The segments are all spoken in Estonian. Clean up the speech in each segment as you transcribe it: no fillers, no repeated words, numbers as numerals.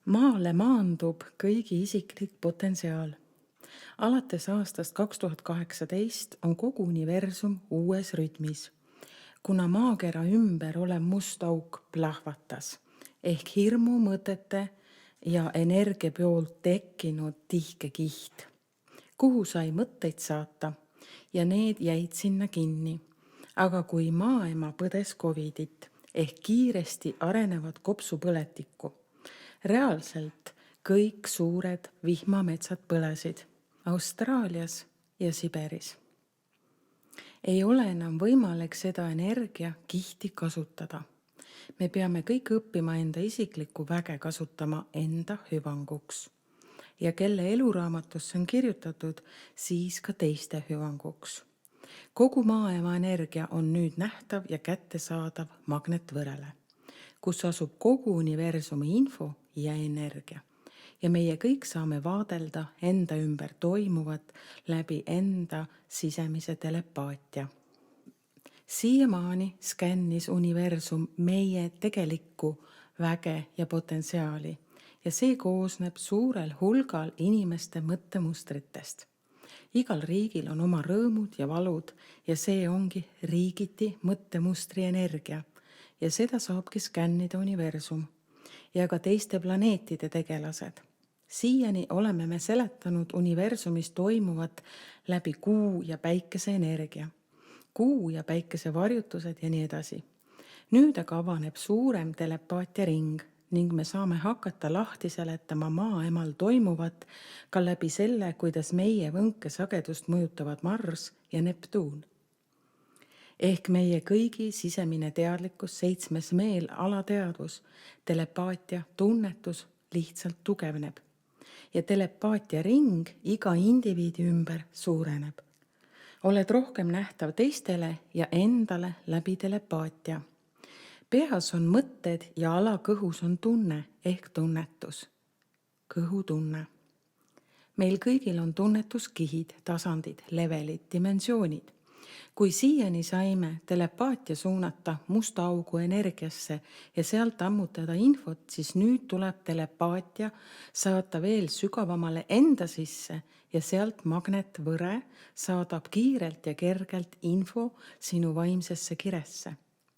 Maale maandub kõigi isiklik potentsiaal. Alates aastast 2018 on kogu universum uues rütmis, kuna maakera ümber olev must auk plahvatas ehk hirmu, mõtete ja energia poolt tekkinud tihke kiht, kuhu sai mõtteid saata ja need jäid sinna kinni. Aga kui maailma põdes Covidit ehk kiiresti arenevat kopsupõletikku, reaalselt kõik suured vihmametsad põlesid Austraalias ja Siberis. Ei ole enam võimalik seda energiakihti kasutada. Me peame kõik õppima enda isiklikku väge kasutama enda hüvanguks. Ja kelle eluraamatusse on kirjutatud, siis ka teiste hüvanguks. Kogu maailma energia on nüüd nähtav ja kättesaadav magnetvõrele, kus asub kogu universumi info ja energia. Ja meie kõik saame vaadelda enda ümber toimuvat läbi enda sisemise telepaatia. Siiamaani skännis universum meie tegelikku väge ja potentsiaali ja see koosneb suurel hulgal inimeste mõttemustritest. Igal riigil on oma rõõmud ja valud ja see ongi riigiti mõttemustri energia ja seda saabki skännida universum ja ka teiste planeetide tegelased. Siiani oleme me seletanud universumis toimuvat läbi kuu ja päikese energia, kuu ja päikese varjutused ja nii edasi. Nüüd aga avaneb suurem telepaatia ring ning me saame hakata lahti seletama maaemal toimuvat ka läbi selle, kuidas meie võnkesagedust mõjutavad Mars ja Neptuun. Ehk meie kõigi sisemine teadlikkus, 7. meel, alateadvus, telepaatia, tunnetus lihtsalt tugevneb. Ja telepaatia ring iga indiviidi ümber suureneb. Oled rohkem nähtav teistele ja endale läbi telepaatia. Peas on mõtted ja alakõhus on tunne ehk tunnetus. Kõhutunne. Meil kõigil on tunnetuskihid, tasandid, levelid, dimensioonid. Kui siiani saime telepaatia suunata musta augu energiasse ja sealt ammutada infot, siis nüüd tuleb telepaatia saata veel sügavamale enda sisse ja sealt magnetvõre saadab kiirelt ja kergelt info sinu vaimsesse kiresse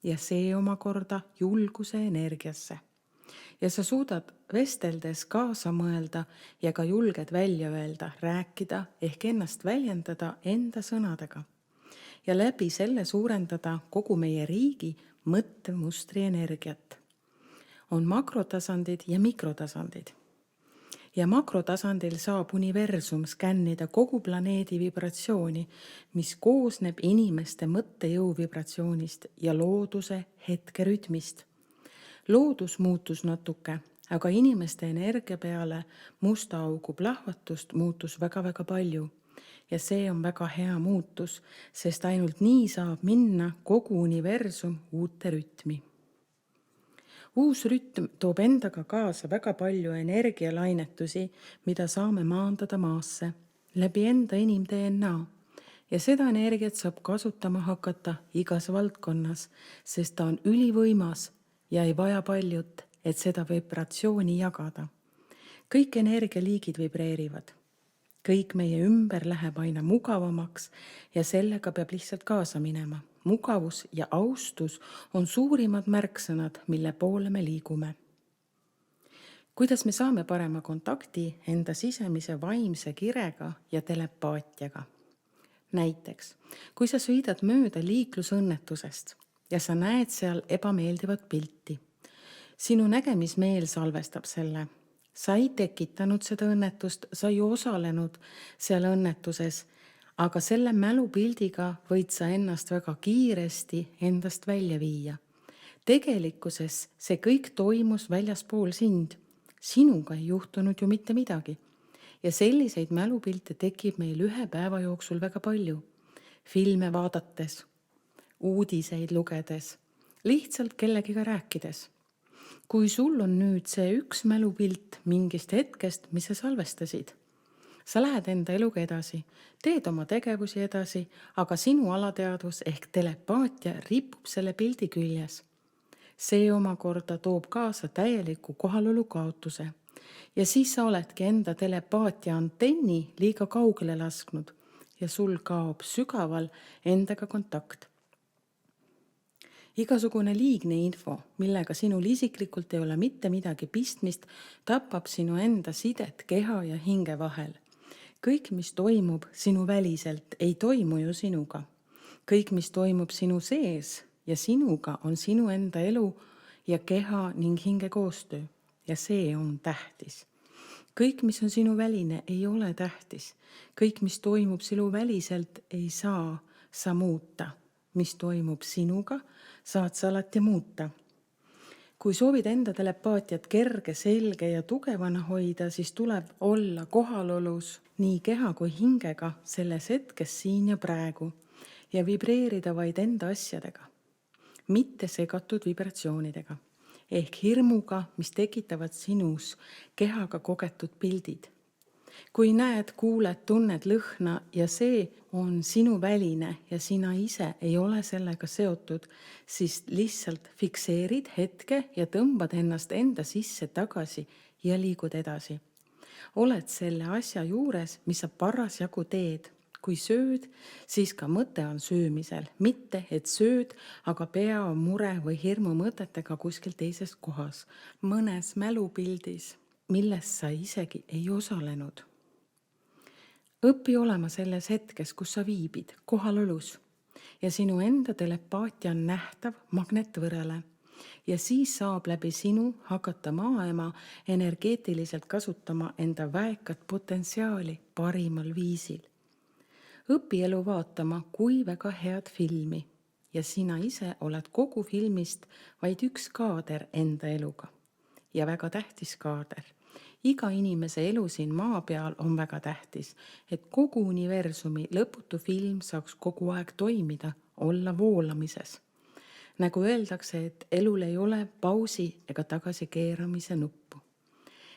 ja see omakorda julguse energiasse. Ja sa suudad vesteldes kaasa mõelda ja ka julged välja öelda, rääkida ehk ennast väljendada enda sõnadega. Ja läbi selle suurendada kogu meie riigi mõttemustri energiat. On makrotasandid ja mikrotasandid. Ja makrotasandil saab universum skännida kogu planeedi vibratsiooni, mis koosneb inimeste mõttejõu vibratsioonist ja looduse hetkerütmist. Loodus muutus natuke, aga inimeste energia peale musta augu plahvatust muutus väga-väga palju. Ja see on väga hea muutus, sest ainult nii saab minna kogu universum uute rütmi. Uus rütm toob endaga kaasa väga palju energialainetusi, mida saame maandada maasse läbi enda inim-DNA. Ja seda energiat saab kasutama hakata igas valdkonnas, sest ta on ülivõimas ja ei vaja paljut, et seda vibratsiooni jagada. Kõik energialiigid vibreerivad. Kõik meie ümber läheb aina mugavamaks ja sellega peab lihtsalt kaasa minema. Mugavus ja austus on suurimad märksõnad, mille poole me liigume. Kuidas me saame parema kontakti enda sisemise vaimse kirega ja telepaatiaga? Näiteks, kui sa sõidad mööda liiklusõnnetusest ja sa näed seal ebameeldivat pilti. Sinu nägemismeel salvestab selle. Sa ei tekitanud seda õnnetust, sa ei osalenud seal õnnetuses, aga selle mälupildiga võid sa ennast väga kiiresti endast välja viia. Tegelikkuses see kõik toimus väljaspool sind. Sinuga ei juhtunud ju mitte midagi. Ja selliseid mälupilte tekib meil ühe päeva jooksul väga palju. Filme vaadates, uudiseid lugedes, lihtsalt kellegiga rääkides. Kui sul on nüüd see üks mälupilt mingist hetkest, mis sa salvestasid, sa lähed enda eluga edasi, teed oma tegevusi edasi, aga sinu alateadvus ehk telepaatia ripub selle pildi küljes. See omakorda toob kaasa täieliku kohalolu kaotuse, ja siis sa oledki enda telepaatia antenni liiga kaugele lasknud ja sul kaob sügaval endaga kontakt. Igasugune liigne info, millega sinul isiklikult ei ole mitte midagi pistmist, tapab sinu enda sidet keha ja hinge vahel. Kõik, mis toimub sinu väliselt, ei toimu ju sinuga. Kõik, mis toimub sinu sees ja sinuga, on sinu enda elu ja keha ning hinge koostöö. Ja see on tähtis. Kõik, mis on sinu väline, ei ole tähtis. Kõik, mis toimub sinu väliselt, ei saa sa muuta. Mis toimub sinuga, saad sa alati muuta. Kui soovid enda telepaatiat kerge, selge ja tugevana hoida, siis tuleb olla kohalolus nii keha kui hingega selles hetkes siin ja praegu ja vibreerida vaid enda asjadega, mitte segatud vibratsioonidega ehk hirmuga, mis tekitavad sinus kehaga kogetud pildid. Kui näed, kuuled, tunned lõhna ja see on sinu väline ja sina ise ei ole sellega seotud, siis lihtsalt fikseerid hetke ja tõmbad ennast enda sisse tagasi ja liigud edasi. Oled selle asja juures, mis sa parasjagu teed. Kui sööd, siis ka mõte on söömisel, mitte et sööd, aga pea on mure või hirmu mõtetega kuskil teises kohas, mõnes mälupildis, milles sa isegi ei osalenud. Õpi olema selles hetkes, kus sa viibid, kohalolus ja sinu enda telepaatia on nähtav magnetvõrele ja siis saab läbi sinu hakata maailma energeetiliselt kasutama enda väekat potentsiaali parimal viisil. Õpi elu vaatama kui väga head filmi ja sina ise oled kogu filmist vaid üks kaader enda eluga. Ja väga tähtis kaader. Iga inimese elu siin maa peal on väga tähtis, et kogu universumi lõputu film saaks kogu aeg toimida, olla voolamises. Nagu öeldakse, et elul ei ole pausi ega tagasikeeramise nuppu.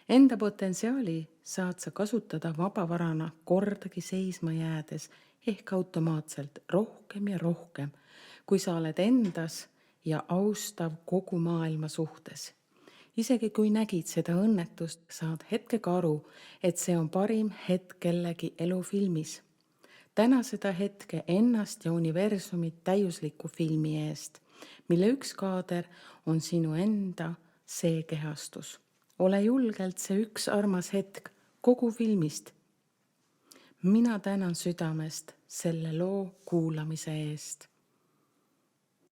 Enda potentsiaali saad sa kasutada vabavarana kordagi seisma jäädes ehk automaatselt rohkem ja rohkem, kui sa oled endas ja austav kogu maailma suhtes. Isegi kui nägid seda õnnetust, saad hetkega aru, et see on parim hetk kellegi elufilmis. Täna seda hetke ennast ja universumit täiusliku filmi eest, mille üks kaader on sinu enda see kehastus. Ole julgelt see üks armas hetk kogu filmist. Mina tänan südamest selle loo kuulamise eest.